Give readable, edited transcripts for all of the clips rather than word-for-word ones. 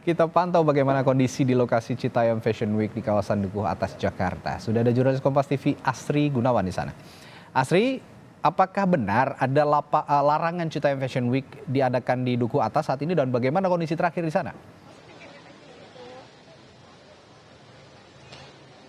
Kita pantau bagaimana kondisi di lokasi Citayam Fashion Week di kawasan Dukuh Atas, Jakarta. Sudah ada jurnalis Kompas TV Asri Gunawan di sana. Asri, apakah benar ada larangan Citayam Fashion Week diadakan di Dukuh Atas saat ini dan bagaimana kondisi terakhir di sana?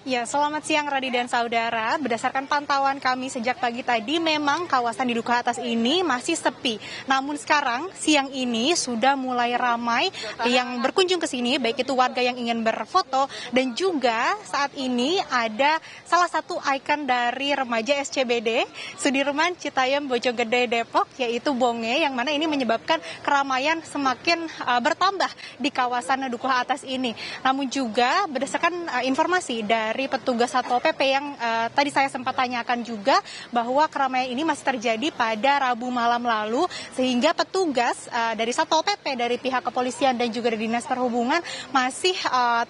Ya, selamat siang Radi dan saudara. Berdasarkan pantauan kami sejak pagi tadi, memang kawasan di Dukuh Atas ini masih sepi. Namun sekarang, siang ini sudah mulai ramai yang berkunjung ke sini, baik itu warga yang ingin berfoto, dan juga saat ini ada salah satu ikon dari remaja SCBD, Sudirman Citayam Bojonggede Depok, yaitu Bonge, yang mana ini menyebabkan keramaian semakin bertambah di kawasan Dukuh Atas ini. Namun juga berdasarkan informasi dari petugas Satpol PP yang tadi saya sempat tanyakan juga bahwa keramaian ini masih terjadi pada Rabu malam lalu, sehingga petugas dari Satpol PP, dari pihak kepolisian dan juga dari Dinas Perhubungan masih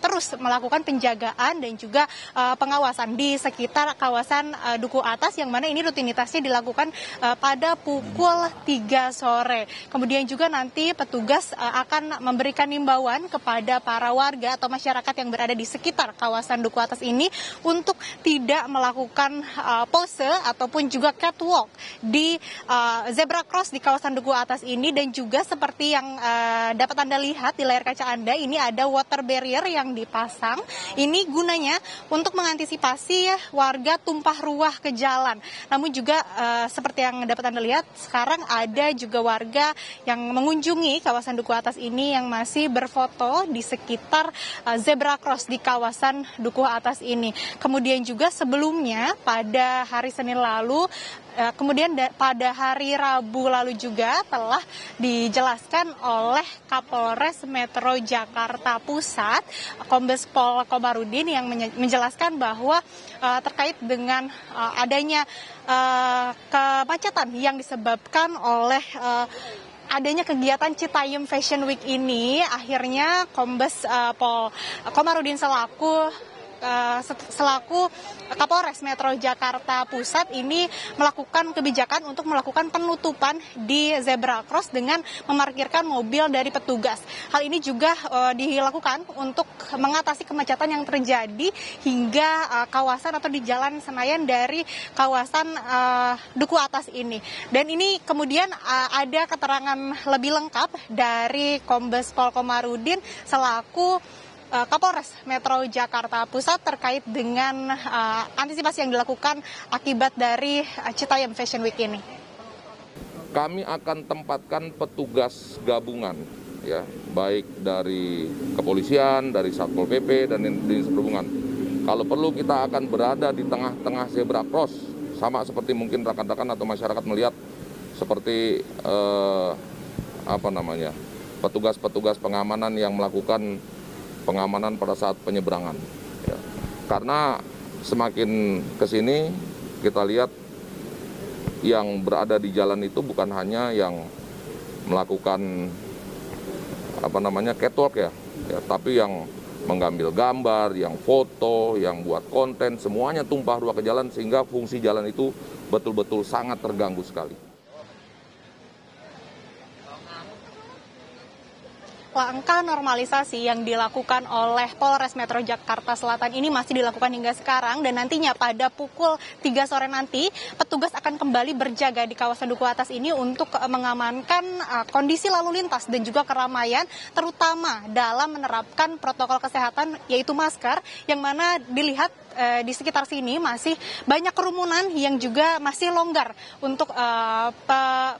terus melakukan penjagaan dan juga pengawasan di sekitar kawasan Dukuh Atas, yang mana ini rutinitasnya dilakukan pada pukul 3 sore. Kemudian juga nanti petugas akan memberikan himbauan kepada para warga atau masyarakat yang berada di sekitar kawasan Dukuh Atas ini untuk tidak melakukan pose ataupun juga catwalk di zebra cross di kawasan Dukuh Atas ini. Dan juga seperti yang dapat Anda lihat di layar kaca Anda, ini ada water barrier yang dipasang. Ini gunanya untuk mengantisipasi warga tumpah ruah ke jalan. Namun juga seperti yang dapat Anda lihat, sekarang ada juga warga yang mengunjungi kawasan Dukuh Atas ini yang masih berfoto di sekitar zebra cross di kawasan Dukuh Atas ini. Kemudian juga sebelumnya pada hari Senin lalu, kemudian pada hari Rabu lalu juga telah dijelaskan oleh Kapolres Metro Jakarta Pusat, Kombes Pol Komarudin, yang menjelaskan bahwa terkait dengan adanya kemacetan yang disebabkan oleh adanya kegiatan Citayam Fashion Week ini, akhirnya Kombes Pol Komarudin selaku Kapolres Metro Jakarta Pusat ini melakukan kebijakan untuk melakukan penutupan di zebra cross dengan memarkirkan mobil dari petugas. Hal ini juga dilakukan untuk mengatasi kemacetan yang terjadi hingga kawasan atau di Jalan Senayan dari kawasan Dukuh Atas ini. Dan ini kemudian ada keterangan lebih lengkap dari Kombes Pol Komarudin selaku Kapolres Metro Jakarta Pusat terkait dengan antisipasi yang dilakukan akibat dari Citayam Fashion Week ini. Kami akan tempatkan petugas gabungan, ya, baik dari kepolisian, dari Satpol PP dan Dinas Perhubungan. Kalau perlu kita akan berada di tengah-tengah zebra cross, sama seperti mungkin rekan-rekan atau masyarakat melihat seperti petugas-petugas pengamanan yang melakukan pengamanan pada saat penyeberangan. Ya. Karena semakin ke sini kita lihat yang berada di jalan itu bukan hanya yang melakukan catwalk ya, tapi yang mengambil gambar, yang foto, yang buat konten, semuanya tumpah ruah ke jalan sehingga fungsi jalan itu betul-betul sangat terganggu sekali. Langkah normalisasi yang dilakukan oleh Polres Metro Jakarta Selatan ini masih dilakukan hingga sekarang, dan nantinya pada pukul 3 sore nanti petugas akan kembali berjaga di kawasan Dukuh Atas ini untuk mengamankan kondisi lalu lintas dan juga keramaian, terutama dalam menerapkan protokol kesehatan yaitu masker, yang mana dilihat di sekitar sini masih banyak kerumunan yang juga masih longgar untuk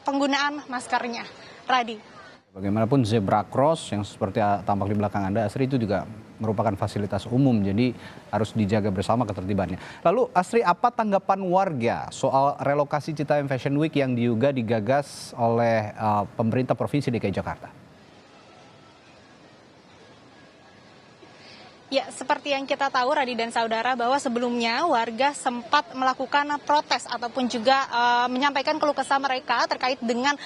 penggunaan maskernya. Radi. Bagaimanapun zebra cross yang seperti tampak di belakang Anda, Asri, itu juga merupakan fasilitas umum, jadi harus dijaga bersama ketertibannya. Lalu Asri, apa tanggapan warga soal relokasi Citayam Fashion Week yang juga digagas oleh pemerintah Provinsi DKI Jakarta? Ya, seperti yang kita tahu Radi dan saudara bahwa sebelumnya warga sempat melakukan protes ataupun juga menyampaikan keluh kesah mereka terkait dengan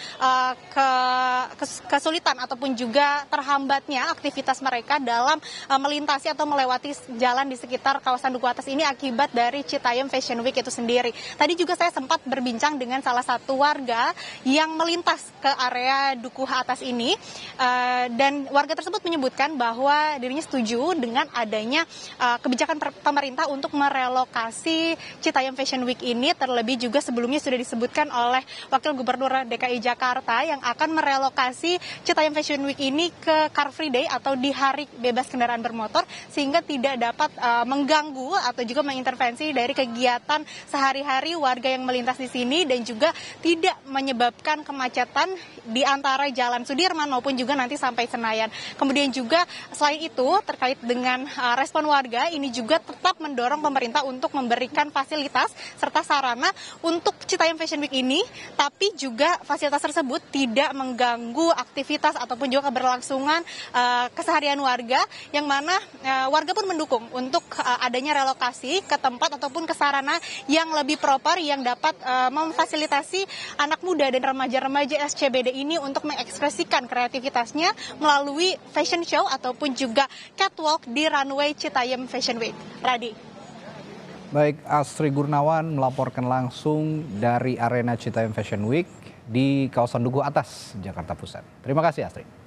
kesulitan ataupun juga terhambatnya aktivitas mereka dalam melintasi atau melewati jalan di sekitar kawasan Duku Atas ini akibat dari Citayam Fashion Week itu sendiri. Tadi juga saya sempat berbincang dengan salah satu warga yang melintas ke area Duku Atas ini dan warga tersebut menyebutkan bahwa dirinya setuju dengan adanya kebijakan pemerintah untuk merelokasi Citayam Fashion Week ini, terlebih juga sebelumnya sudah disebutkan oleh Wakil Gubernur DKI Jakarta yang akan merelokasi Citayam Fashion Week ini ke Car Free Day atau di hari bebas kendaraan bermotor sehingga tidak dapat mengganggu atau juga mengintervensi dari kegiatan sehari-hari warga yang melintas di sini dan juga tidak menyebabkan kemacetan di antara Jalan Sudirman maupun juga nanti sampai Senayan. Kemudian juga selain itu terkait dengan respon warga ini juga tetap mendorong pemerintah untuk memberikan fasilitas serta sarana untuk Citayam Fashion Week ini, tapi juga fasilitas tersebut tidak mengganggu aktivitas ataupun juga keberlangsungan keseharian warga, yang mana warga pun mendukung untuk adanya relokasi ke tempat ataupun ke sarana yang lebih proper yang dapat memfasilitasi anak muda dan remaja-remaja SCBD ini untuk mengekspresikan kreativitasnya melalui fashion show ataupun juga catwalk di runway Citayam Fashion Week. Radi. Baik, Astri Gurnawan melaporkan langsung dari arena Citayam Fashion Week di kawasan Duku Atas, Jakarta Pusat. Terima kasih Astri.